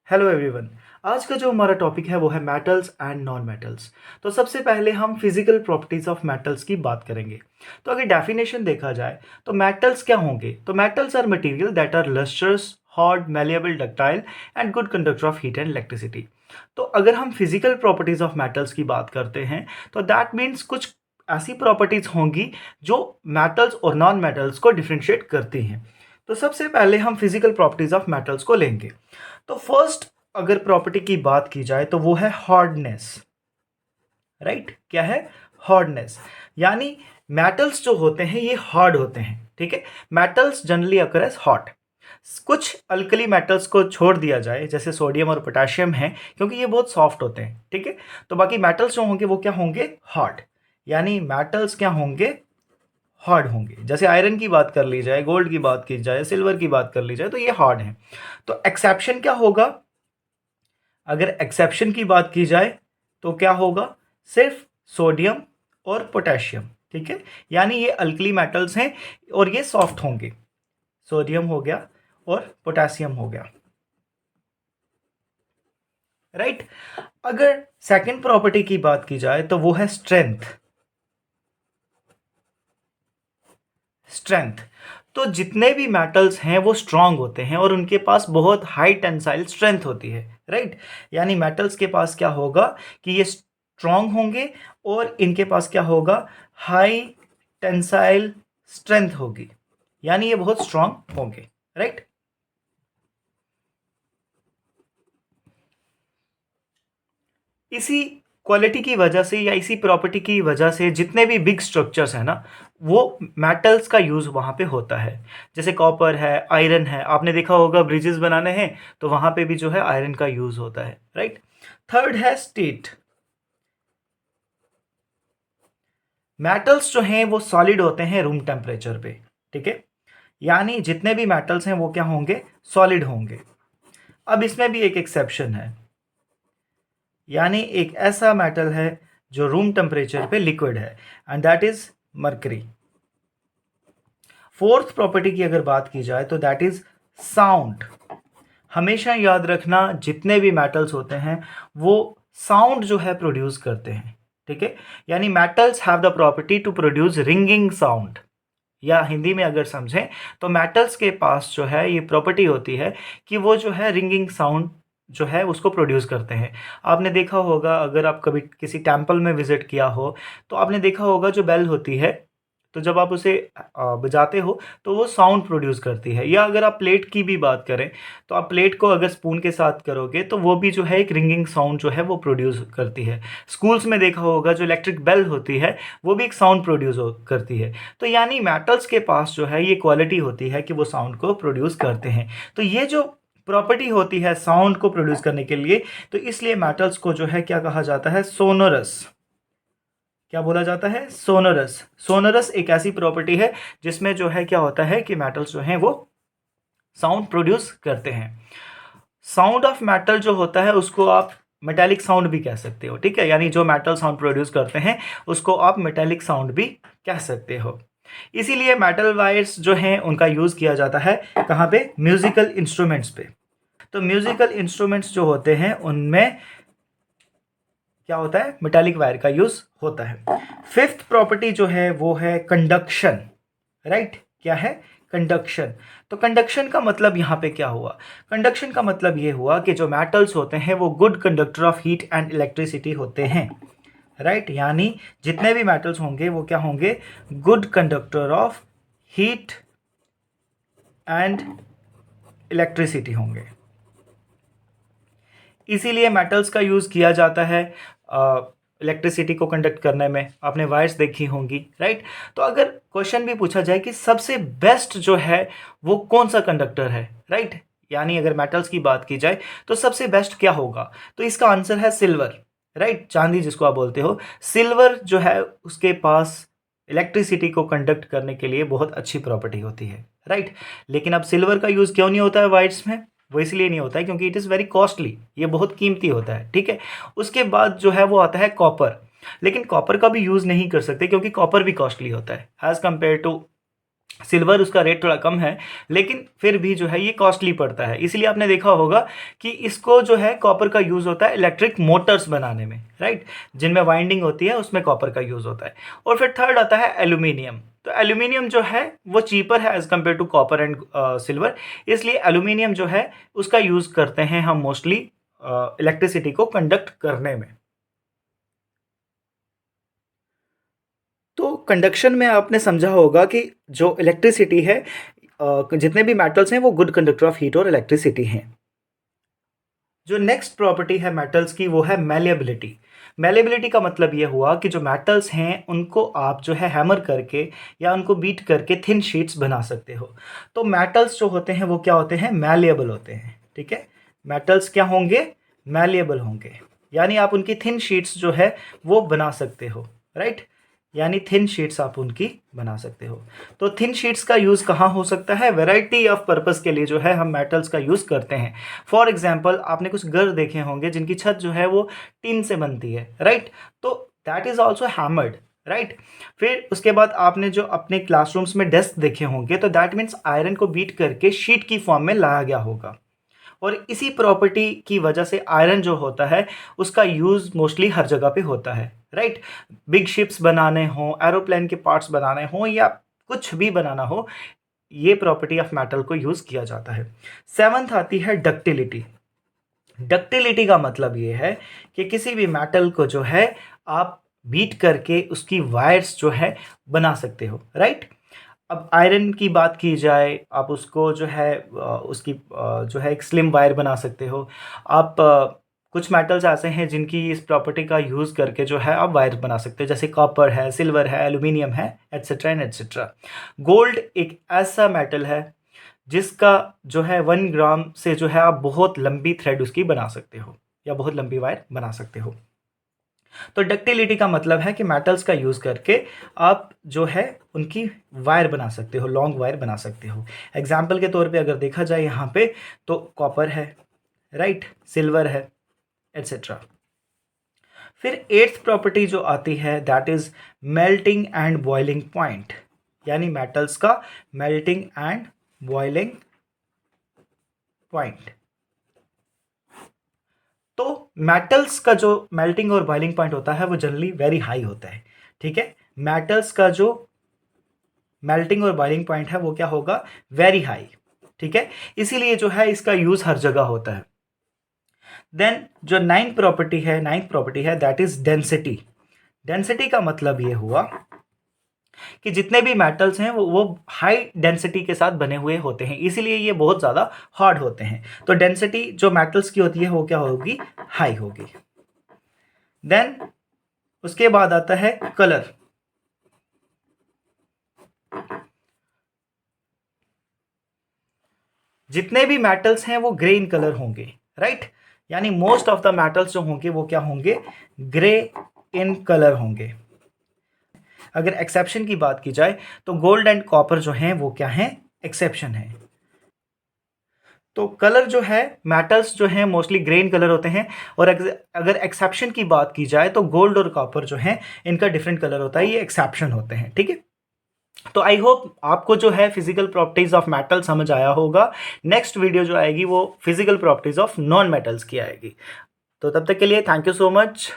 Hello everyone. आज का जो हमारा टॉपिक है वो है मेटल्स एंड नॉन मेटल्स। तो सबसे पहले हम फिजिकल प्रॉपर्टीज ऑफ मेटल्स की बात करेंगे। तो अगर डेफिनेशन देखा जाए तो मेटल्स क्या होंगे, तो metals are material that are lustrous, hard, malleable, ductile and good conductor of heat and electricity. तो अगर हम फिजिकल प्रॉपर्टीज ऑफ मेटल्स की बात करते हैं तो दैट मीन्स कुछ ऐसी प्रॉपर्टीज होंगी जो मेटल्स और नॉन मेटल्स को डिफ्रेंशिएट करती हैं। तो सबसे पहले हम फिजिकल प्रॉपर्टीज ऑफ मेटल्स को लेंगे। तो फर्स्ट अगर प्रॉपर्टी की बात की जाए तो वो है हार्डनेस। राइट, क्या है? हार्डनेस। यानी मेटल्स जो होते हैं ये हार्ड होते हैं। ठीक है, metals generally occur as hot. कुछ अल्कली मेटल्स को छोड़ दिया जाए जैसे सोडियम और पोटेशियम है, क्योंकि ये बहुत सॉफ्ट होते हैं। ठीक है, तो बाकी मेटल्स जो होंगे वो क्या होंगे? हार्ड। यानी मेटल्स क्या होंगे? हार्ड होंगे। जैसे आयरन की बात कर ली जाए, गोल्ड की बात की जाए, सिल्वर की बात कर ली जाए, तो ये हार्ड है। तो एक्सेप्शन क्या होगा? अगर एक्सेप्शन की बात की जाए तो क्या होगा? सिर्फ सोडियम और पोटेशियम। ठीक है, यानी ये अल्कली मेटल्स हैं और ये सॉफ्ट होंगे। सोडियम हो गया और पोटेशियम हो गया। राइट। अगर सेकंड प्रॉपर्टी की बात की जाए तो वो है स्ट्रेंथ। स्ट्रेंथ, तो जितने भी मेटल्स हैं वो स्ट्रांग होते हैं और उनके पास बहुत हाई टेंसाइल स्ट्रेंथ होती है। राइट, यानी मेटल्स के पास क्या होगा कि ये स्ट्रांग होंगे और इनके पास क्या होगा? हाई टेंसाइल स्ट्रेंथ होगी, यानी ये बहुत स्ट्रांग होंगे। राइट। इसी क्वालिटी की वजह से या इसी प्रॉपर्टी की वजह से जितने भी बिग स्ट्रक्चर्स हैं ना, वो मेटल्स का यूज़ वहाँ पे होता है। जैसे कॉपर है, आयरन है, आपने देखा होगा ब्रिजेस बनाने हैं तो वहाँ पे भी जो है आयरन का यूज़ होता है। राइट। थर्ड है स्टेट। मेटल्स जो हैं वो सॉलिड होते हैं रूम टेम्परेचर पे। ठीक है, यानी जितने भी मेटल्स हैं वो क्या होंगे? सॉलिड होंगे। अब इसमें भी एक एक्सेप्शन है, यानी एक ऐसा मेटल है जो रूम टेम्परेचर पे लिक्विड है, and that is mercury. Fourth property की अगर बात की जाए तो दैट इज साउंड। हमेशा याद रखना, जितने भी मेटल्स होते हैं वो साउंड जो है प्रोड्यूस करते हैं। ठीक है, यानी metals have the property to produce ringing sound, या हिंदी में अगर समझें तो मेटल्स के पास जो है ये प्रॉपर्टी होती है कि वो जो है रिंगिंग साउंड जो है उसको प्रोड्यूस करते हैं। आपने देखा होगा, अगर आप कभी किसी टेम्पल में विजिट किया हो तो आपने देखा होगा जो बेल होती है, तो जब आप उसे बजाते हो तो वो साउंड प्रोड्यूस करती है। या अगर आप प्लेट की भी बात करें तो आप प्लेट को अगर स्पून के साथ करोगे तो वो भी जो है एक रिंगिंग साउंड जो है वो प्रोड्यूस करती है। स्कूल्स में देखा होगा जो इलेक्ट्रिक बेल होती है वो भी एक साउंड प्रोड्यूस करती है। तो यानी मेटल्स के पास जो है ये क्वालिटी होती है कि वो साउंड को प्रोड्यूस करते हैं। तो ये जो प्रॉपर्टी होती है साउंड को प्रोड्यूस करने के लिए, तो इसलिए मेटल्स को जो है क्या कहा जाता है? सोनोरस। क्या बोला जाता है? सोनोरस। सोनोरस एक ऐसी प्रॉपर्टी है जिसमें जो है क्या होता है कि मेटल्स जो हैं वो साउंड प्रोड्यूस करते हैं। साउंड ऑफ मेटल जो होता है उसको आप मेटेलिक साउंड भी कह सकते हो। ठीक है, यानी जो मेटल साउंड प्रोड्यूस करते हैं उसको आप मेटेलिक साउंड भी कह सकते हो। इसीलिए मेटल वायर्स जो हैं उनका यूज़ किया जाता है कहाँ पे? म्यूजिकल इंस्ट्रूमेंट्स पे। तो म्यूजिकल इंस्ट्रूमेंट्स जो होते हैं उनमें क्या होता है? मेटालिक वायर का यूज होता है। फिफ्थ प्रॉपर्टी जो है वो है कंडक्शन। राइट, क्या है? कंडक्शन। तो कंडक्शन का मतलब यहाँ पे क्या हुआ? कंडक्शन का मतलब ये हुआ कि जो मेटल्स होते हैं वो good conductor of heat and electricity होते हैं। राइट, यानी जितने भी मेटल्स होंगे वो क्या होंगे? Good conductor of heat and electricity होंगे। इसीलिए मेटल्स का यूज़ किया जाता है इलेक्ट्रिसिटी को कंडक्ट करने में। आपने वायर्स देखी होंगी। राइट। तो अगर क्वेश्चन भी पूछा जाए कि सबसे बेस्ट जो है वो कौन सा कंडक्टर है, राइट, यानी अगर मेटल्स की बात की जाए तो सबसे बेस्ट क्या होगा, तो इसका आंसर है सिल्वर। राइट, चांदी जिसको आप बोलते हो। सिल्वर जो है उसके पास इलेक्ट्रिसिटी को कंडक्ट करने के लिए बहुत अच्छी प्रॉपर्टी होती है। राइट, लेकिन अब सिल्वर का यूज़ क्यों नहीं होता है वायर्स में? वो इसलिए नहीं होता है क्योंकि इट इज़ वेरी कॉस्टली, ये बहुत कीमती होता है। ठीक है, उसके बाद जो है वो आता है कॉपर। लेकिन कॉपर का भी यूज़ नहीं कर सकते क्योंकि कॉपर भी कॉस्टली होता है एज़ कम्पेयर टू सिल्वर उसका रेट थोड़ा कम है, लेकिन फिर भी जो है ये कॉस्टली पड़ता है। इसलिए आपने देखा होगा कि इसको जो है कॉपर का यूज़ होता है इलेक्ट्रिक मोटर्स बनाने में, राइट, जिनमें वाइंडिंग होती है उसमें कॉपर का यूज़ होता है। और फिर थर्ड आता है एल्यूमिनियम। तो एल्यूमिनियम जो है वो चीपर है as compared to copper and silver, इसलिए एल्यूमिनियम जो है उसका यूज़ करते हैं हम मोस्टली इलेक्ट्रिसिटी को कंडक्ट करने में। तो कंडक्शन में आपने समझा होगा कि जो इलेक्ट्रिसिटी है, जितने भी मेटल्स हैं वो गुड कंडक्टर ऑफ हीट और इलेक्ट्रिसिटी हैं। जो नेक्स्ट प्रॉपर्टी है मेटल्स की वो है मैलिएबिलिटी। मैलिएबिलिटी का मतलब ये हुआ कि जो मेटल्स हैं उनको आप जो है हैमर करके या उनको बीट करके थिन शीट्स बना सकते हो। तो मेटल्स जो होते हैं वो क्या होते हैं, मैलिएबल होते हैं, ठीक है। मेटल्स क्या होंगे, मैलिएबल होंगे, यानी आप उनकी थिन शीट्स जो है वो बना सकते हो, राइट, यानी थिन शीट्स आप उनकी बना सकते हो। तो थिन शीट्स का यूज़ कहाँ हो सकता है, वैरायटी ऑफ पर्पस के लिए जो है हम मेटल्स का यूज़ करते हैं। फॉर एग्जांपल आपने कुछ घर देखे होंगे जिनकी छत जो है वो टीन से बनती है, राइट, तो that is also hammered, right. फिर उसके बाद आपने जो अपने क्लासरूम्स में डेस्क देखे होंगे, तो दैट मीन्स आयरन को बीट करके शीट की फॉर्म में लाया गया होगा। और इसी प्रॉपर्टी की वजह से आयरन जो होता है उसका यूज़ मोस्टली हर जगह पे होता है, राइट। बिग शिप्स बनाने हो, एरोप्लेन के पार्ट्स बनाने हो या कुछ भी बनाना हो, ये प्रॉपर्टी ऑफ मेटल को यूज़ किया जाता है। सेवंथ आती है डक्टिलिटी। डक्टिलिटी का मतलब ये है कि किसी भी मेटल को जो है आप बीट करके उसकी वायर्स जो है बना सकते हो, राइट। अब आयरन की बात की जाए, आप उसको जो है उसकी जो है एक स्लिम वायर बना सकते हो। आप कुछ मेटल्स ऐसे हैं जिनकी इस प्रॉपर्टी का यूज़ करके जो है आप वायर बना सकते हो, जैसे कॉपर है, सिल्वर है, एल्यूमिनियम है, एट्सेट्रा एंड एट्सेट्रा। गोल्ड एक ऐसा मेटल है जिसका जो है 1 ग्राम से जो है आप बहुत लंबी थ्रेड उसकी बना सकते हो या बहुत लंबी वायर बना सकते हो। तो डक्टिलिटी का मतलब है कि मेटल्स का यूज़ करके आप जो है उनकी वायर बना सकते हो, लॉन्ग वायर बना सकते हो। एग्जाम्पल के तौर पे अगर देखा जाए यहाँ पे तो कॉपर है, राइट, सिल्वर है, एट्सेट्रा। फिर एट्थ प्रॉपर्टी जो आती है that is melting and boiling point, यानी मेटल्स का मेल्टिंग एंड बॉइलिंग पॉइंट। तो मेटल्स का जो मेल्टिंग और बॉइलिंग पॉइंट होता है वो जनरली वेरी हाई होता है, ठीक है। मेटल्स का जो मेल्टिंग और बॉइलिंग पॉइंट है वो क्या होगा, वेरी हाई, ठीक है। इसीलिए जो है इसका यूज हर जगह होता है। देन जो नाइन्थ प्रॉपर्टी है दैट इज डेंसिटी। डेंसिटी का मतलब ये हुआ कि जितने भी मेटल्स हैं वो हाई डेंसिटी के साथ बने हुए होते हैं, इसीलिए ये बहुत ज़्यादा हार्ड होते हैं। तो डेंसिटी जो मेटल्स की होती है वो क्या होगी, हाई होगी। देन उसके बाद आता है कलर। जितने भी मेटल्स हैं वो ग्रे इन कलर होंगे, राइट, यानी मोस्ट ऑफ द मेटल्स जो होंगे वो क्या होंगे, ग्रे इन कलर होंगे। अगर एक्सेप्शन की बात की जाए तो गोल्ड एंड कॉपर जो हैं वो क्या हैं, एक्सेप्शन है। तो कलर जो है, मेटल्स जो हैं मोस्टली ग्रीन कलर होते हैं, और अगर एक्सेप्शन की बात की जाए तो गोल्ड और कॉपर जो हैं इनका डिफरेंट कलर होता है, ये एक्सेप्शन होते हैं, ठीक है। तो आई होप आपको जो है फिजिकल प्रॉपर्टीज ऑफ मेटल समझ आया होगा। नेक्स्ट वीडियो जो आएगी वो physical properties of non metals की आएगी। तो तब तक के लिए थैंक यू सो मच।